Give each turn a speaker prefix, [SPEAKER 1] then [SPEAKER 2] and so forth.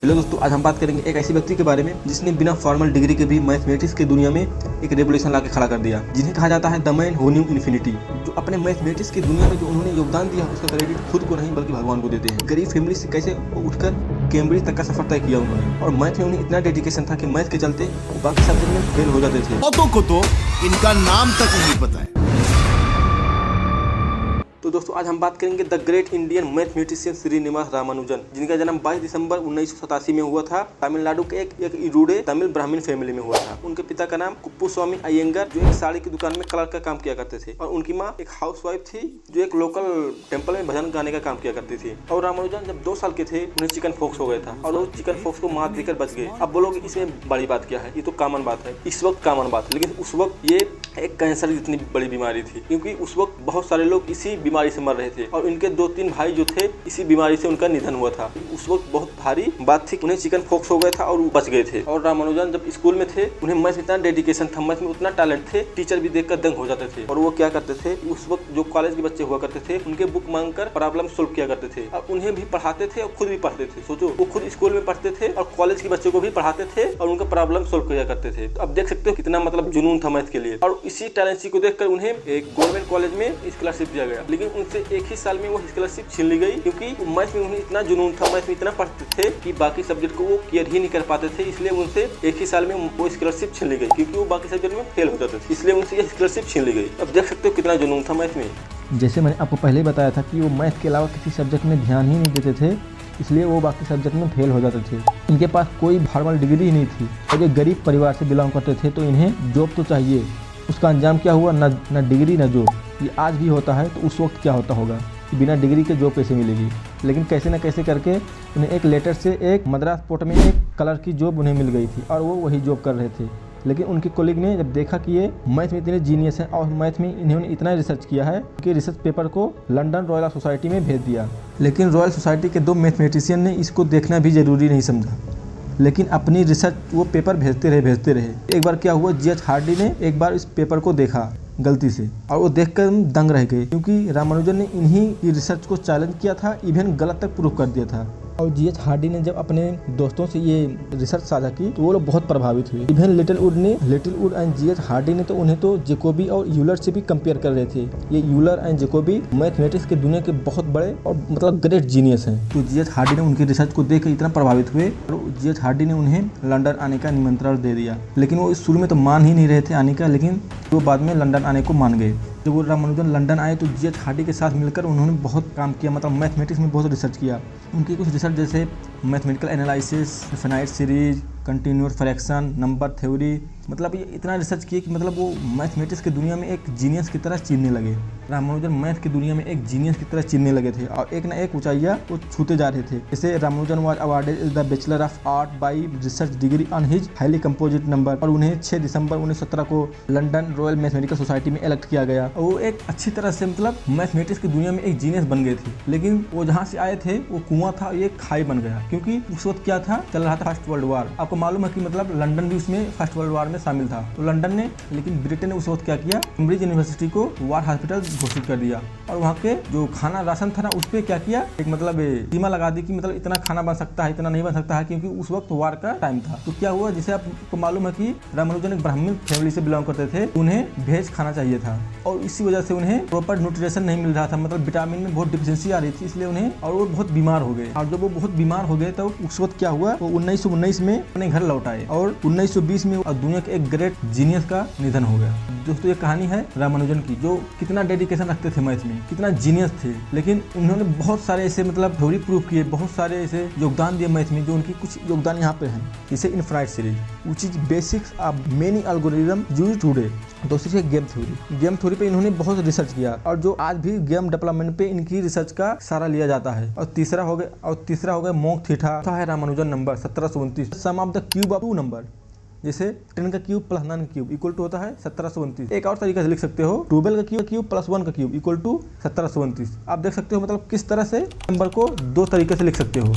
[SPEAKER 1] Hello दोस्तों, आज हम बात करेंगे एक ऐसे व्यक्ति के बारे में जिसने बिना फॉर्मल डिग्री के भी मैथमेटिक्स की दुनिया में एक रेवोल्यूशन लाके खड़ा कर दिया, जिन्हें कहा जाता है the man who new infinity. जो अपने मैथमेटिक्स की दुनिया में जो उन्होंने योगदान दिया, उसका क्रेडिट खुद को नहीं बल्कि भगवान को देते हैं। गरीब फैमिली से कैसे उठकर कैम्ब्रिज तक का सफर तय किया उन्होंने, और मैथ में उन्हें इतना डेडिकेशन था कि मैथ के चलते बाकी सब्जेक्ट में फेल हो जाते थे।
[SPEAKER 2] बहुतों को तो इनका नाम तक नहीं पता है।
[SPEAKER 1] तो दोस्तों, आज हम बात करेंगे the great Indian mathematician Srinivasa Ramanujan, जिनका जन्म 22 दिसंबर 1987 में हुआ था। तमिलनाडु के एक इरूडे तमिल ब्राह्मण फैमिली में हुआ था। उनके पिता का नाम कुप्पुस्वामी अयंगर, जो एक साड़ी की दुकान में क्लर्क का काम किया करते थे, और उनकी माँ एक हाउसवाइफ थी जो एक लोकल टेम्पल में भजन गाने का काम किया करती थी। और रामानुजन जब 2 साल के थे, उन्हें चिकन पॉक्स हो गया था, और वो चिकन पॉक्स को मात देकर बच गए। अब बोलोगे इसमें बड़ी बात क्या है, ये तो कॉमन बात है, इस वक्त कॉमन बात है, लेकिन उस वक्त ये एक कैंसर जितनी बड़ी बीमारी थी, क्योंकि उस वक्त बहुत सारे लोग इसी बीमारी से मर रहे थे, और इनके 2-3 भाई जो थे इसी बीमारी से उनका निधन हुआ था। उस वक्त बहुत भारी बात थी, उन्हें चिकन पॉक्स हो गया था और वो बच गए थे। और रामानुजन जब स्कूल में थे, उन्हें मैथ में इतना डेडिकेशन था, मैथ में उतना टैलेंट थे, टीचर भी देखकर दंग हो जाते थे। और वो क्या करते थे, उस वक्त जो कॉलेज के बच्चे हुआ करते थे, उनके बुक मांगकर प्रॉब्लम सोल्व किया करते थे, और उन्हें भी पढ़ाते थे और खुद भी पढ़ते थे। सोचो, वो खुद स्कूल में पढ़ते थे और कॉलेज के बच्चों को भी पढ़ाते थे और उनका प्रॉब्लम सोल्व किया करते थे। तो अब देख सकते हो कितना मतलब जुनून था मैथ के लिए। और इसी टैलेंट को देखकर उन्हें एक गवर्नमेंट कॉलेज में स्कॉलरशिप दिया गया, लेकिन उनसे एक ही साल में वो स्कॉलरशिप छीन ली गई, क्योंकि मैथ में उन्हें इतना जुनून था, मैथ में इतना पढ़ते थे कि बाकी सब्जेक्ट को वो क्लियर ही नहीं कर पाते थे। इसलिए उनसे एक ही साल में वो स्कॉलरशिप छीन ली गई, क्योंकि वो बाकी सब्जेक्ट में फेल हो जाते थे, इसलिए उनसे ये स्कॉलरशिप छीन ली गई। अब देख सकते हो कितना जुनून था मैथ में।
[SPEAKER 3] जैसे मैंने आपको पहले बताया था कि वो मैथ के अलावा किसी सब्जेक्ट में ध्यान ही नहीं देते थे, इसलिए वो बाकी सब्जेक्ट में फेल हो जाते थे। इनके पास कोई फॉर्मल डिग्री ही नहीं थी, और ये गरीब परिवार से बिलोंग करते थे, तो इन्हें जॉब तो चाहिए। उसका अंजाम क्या हुआ, न डिग्री न जॉब। ये आज भी होता है, तो उस वक्त क्या होता होगा कि बिना डिग्री के जॉब कैसे मिलेगी। लेकिन कैसे न कैसे करके उन्हें एक लेटर से एक मद्रास पोर्ट में एक क्लर्क की जॉब उन्हें मिल गई थी, और वो वही जॉब कर रहे थे। लेकिन उनके कोलीग ने जब देखा कि ये मैथ में इतने जीनियस हैं और मैथ में इन्होंने इतना रिसर्च किया है कि रिसर्च पेपर को लंदन रॉयल सोसाइटी में भेज दिया। लेकिन रॉयल सोसाइटी के 2 मैथमेटिशियन ने इसको देखना भी ज़रूरी नहीं समझा, लेकिन अपनी रिसर्च वो पेपर भेजते रहे। एक बार क्या हुआ, जी.एच. हार्डी ने एक बार इस पेपर को देखा गलती से, और वो देखकर दंग रह गए, क्योंकि रामानुजन ने इन्हीं की रिसर्च को चैलेंज किया था, इवन गलत तक प्रूव कर दिया था। और जी.एच. हार्डी ने जब अपने दोस्तों से ये रिसर्च साझा की, तो वो लोग बहुत प्रभावित हुए। Even Littlewood and G H. Hardy ने तो उन्हें तो जैकोबी और यूलर से भी कंपेयर कर रहे थे। ये यूलर एंड जैकोबी मैथमेटिक्स के दुनिया के बहुत बड़े और मतलब ग्रेट जीनियस हैं। तो जी.एच. हार्डी ने उनकी रिसर्च को देखकर इतना प्रभावित हुए, और जी.एच. हार्डी ने उन्हें लंदन आने का निमंत्रण दे दिया। लेकिन वो शुरू में तो मान ही नहीं रहे थे आने का, लेकिन वो बाद में लंदन आने को मान गए। जब वो रामानुजन लंदन आए, तो जी.एच. हार्डी के साथ मिलकर उन्होंने बहुत काम किया, मतलब मैथमेटिक्स में बहुत रिसर्च किया। उनकी कुछ रिसर्च जैसे mathematical analysis, infinite series, continuous fraction, number theory, मतलब ये इतना रिसर्च किए कि मतलब वो मैथमेटिक्स की दुनिया में एक जीनियस की तरह चीनने लगे। रामानुजन मैथ की दुनिया में एक जीनियस की तरह चीनने लगे थे, और एक ना एक ऊंचाइयां वो छूते जा रहे थे। जैसे Ramanujan was awarded the bachelor of art by research degree on his highly composite number, और उन्हें 6 दिसंबर 1917 को लंदन रॉयल मैथमेटिकल सोसाइटी में इलेक्ट किया गया। और वो एक अच्छी तरह से मतलब मैथमेटिक्स की दुनिया में एक जीनियस बन गए थे। लेकिन वो जहाँ से आए थे वो कुआं था, ये खाई बन गया, क्योंकि उस वक्त क्या था, चल रहा था फर्स्ट वर्ल्ड वार। आपको मालूम है कि मतलब लंदन भी उसमें फर्स्ट वर्ल्ड वार में शामिल था। तो लंदन ने, लेकिन ब्रिटेन ने उस वक्त क्या किया, कैम्ब्रिज यूनिवर्सिटी को वार हॉस्पिटल घोषित कर दिया, और वहाँ के जो खाना राशन था ना, उस पर क्या किया, एक मतलब सीमा लगा दी कि मतलब इतना खाना बन सकता है, इतना नहीं बन सकता है, क्योंकि उस वक्त वार का टाइम था। तो क्या हुआ, जैसे आपको मालूम है कि रामानुजन एक ब्राह्मण फैमिली से बिलोंग करते थे, उन्हें वेज खाना चाहिए था, और इसी वजह से उन्हें प्रॉपर न्यूट्रिशन नहीं मिल रहा था, मतलब विटामिन में बहुत डिफिशिएंसी आ रही थी, इसलिए उन्हें, और वो बहुत बीमार हो गए। और जब वो बहुत बीमार हो गए, तो उस वक्त क्या हुआ, वो 1919 में अपने घर लौट आए, और 1920 में दुनिया के एक ग्रेट जीनियस का निधन हो गया। दोस्तों, ये कहानी है रामानुजन की, जो कितना डेडिकेशन रखते थे मैथ में, कितना जीनियस थे, लेकिन उन्होंने बहुत सारे ऐसे मतलब थ्योरी प्रूव किए, बहुत सारे ऐसे योगदान दिए मैथ में, जो उनकी कुछ योगदान यहाँ पे हैं, जैसे infinite series, which is basics of many algorithm used today. दूसरी है गेम थ्योरी पे इन्होंने बहुत रिसर्च किया, और जो आज भी गेम डेवलपमेंट पे इनकी रिसर्च का सारा लिया जाता है। और तीसरा हो गया मोक थीटा है Ramanujan number 1729, sum of the cube of 2 number, जैसे 10 का क्यूब प्लस 9 का क्यूब इक्वल टू होता है 1729। एक और तरीके से लिख सकते हो, 12 का क्यूब प्लस 1 का क्यूब इक्वल टू 1729। आप देख सकते हो मतलब किस तरह से नंबर को 2 तरीके से लिख सकते हो।